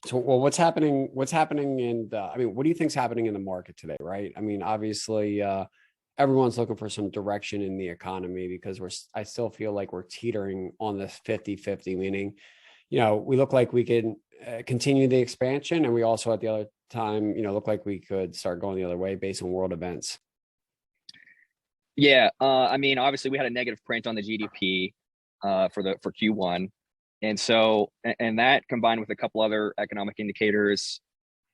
So, well, what's happening? What's happening in the, I mean, what do you think's happening in the market today, right? I mean, obviously, everyone's looking for some direction in the economy because I still feel like we're teetering on this 50-50, meaning, we look like we can continue the expansion. And we also at the other time, look like we could start going the other way based on world events. Yeah, I mean, obviously we had a negative print on the GDP for Q1, and so and that combined with a couple other economic indicators,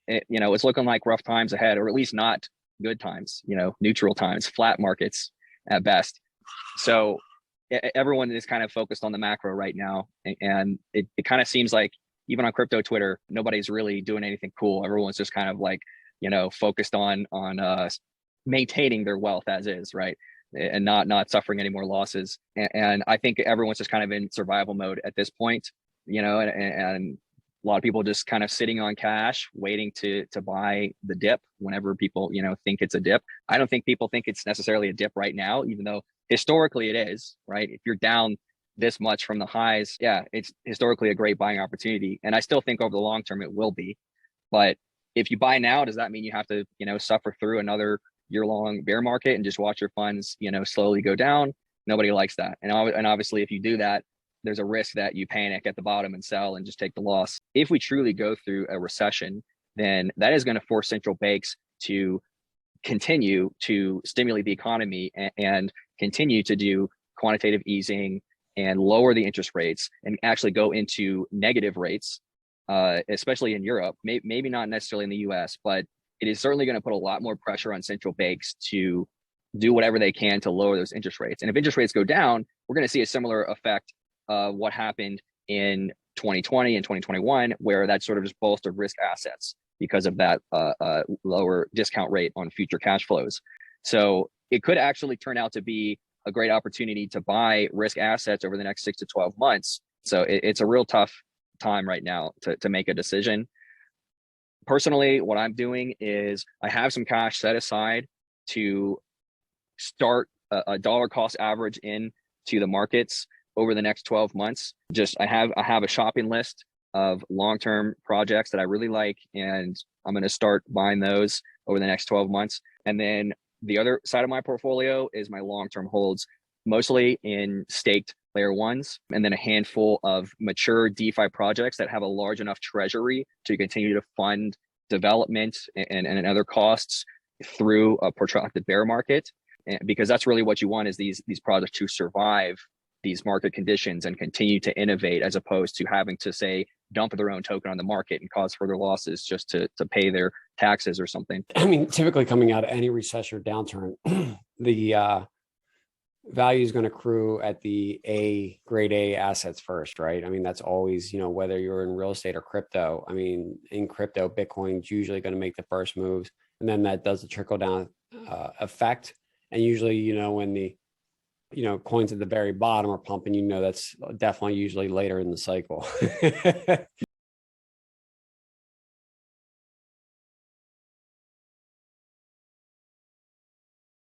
it's looking like rough times ahead, or at least not good times. Neutral times, flat markets at best. So everyone is kind of focused on the macro right now, and it kind of seems like even on crypto Twitter, nobody's really doing anything cool. Everyone's just kind of like focused on maintaining their wealth as is, right? And not suffering any more losses. And I think everyone's just kind of in survival mode at this point, and a lot of people just kind of sitting on cash, waiting to buy the dip whenever people, think it's a dip. I don't think people think it's necessarily a dip right now, even though historically it is, right? If you're down this much from the highs, yeah, it's historically a great buying opportunity. And I still think over the long term it will be. But if you buy now, does that mean you have to, suffer through another year-long bear market and just watch your funds, slowly go down? Nobody likes that. And obviously, if you do that, there's a risk that you panic at the bottom and sell and just take the loss. If we truly go through a recession, then that is going to force central banks to continue to stimulate the economy and continue to do quantitative easing and lower the interest rates and actually go into negative rates, especially in Europe, maybe not necessarily in the US, but it is certainly going to put a lot more pressure on central banks to do whatever they can to lower those interest rates. And if interest rates go down, we're going to see a similar effect of what happened in 2020 and 2021, where that sort of just bolstered risk assets because of that lower discount rate on future cash flows. So it could actually turn out to be a great opportunity to buy risk assets over the next 6 to 12 months. So it's a real tough time right now to make a decision. Personally, what I'm doing is I have some cash set aside to start a dollar cost average in to the markets over the next 12 months. I have a shopping list of long-term projects that I really like, and I'm going to start buying those over the next 12 months. And then the other side of my portfolio is my long-term holds, mostly in staked layer ones, and then a handful of mature DeFi projects that have a large enough treasury to continue to fund development and other costs through a protracted bear market. Because that's really what you want, is these projects to survive these market conditions and continue to innovate, as opposed to having to, say, dump their own token on the market and cause further losses just to pay their taxes or something. I mean, typically coming out of any recession or downturn, the value is going to accrue at the grade A assets first, right? I mean, that's always, whether you're in real estate or crypto. I mean, in crypto, Bitcoin's usually going to make the first moves, and then that does the trickle down effect. And usually, when the coins at the very bottom are pumping, that's definitely usually later in the cycle.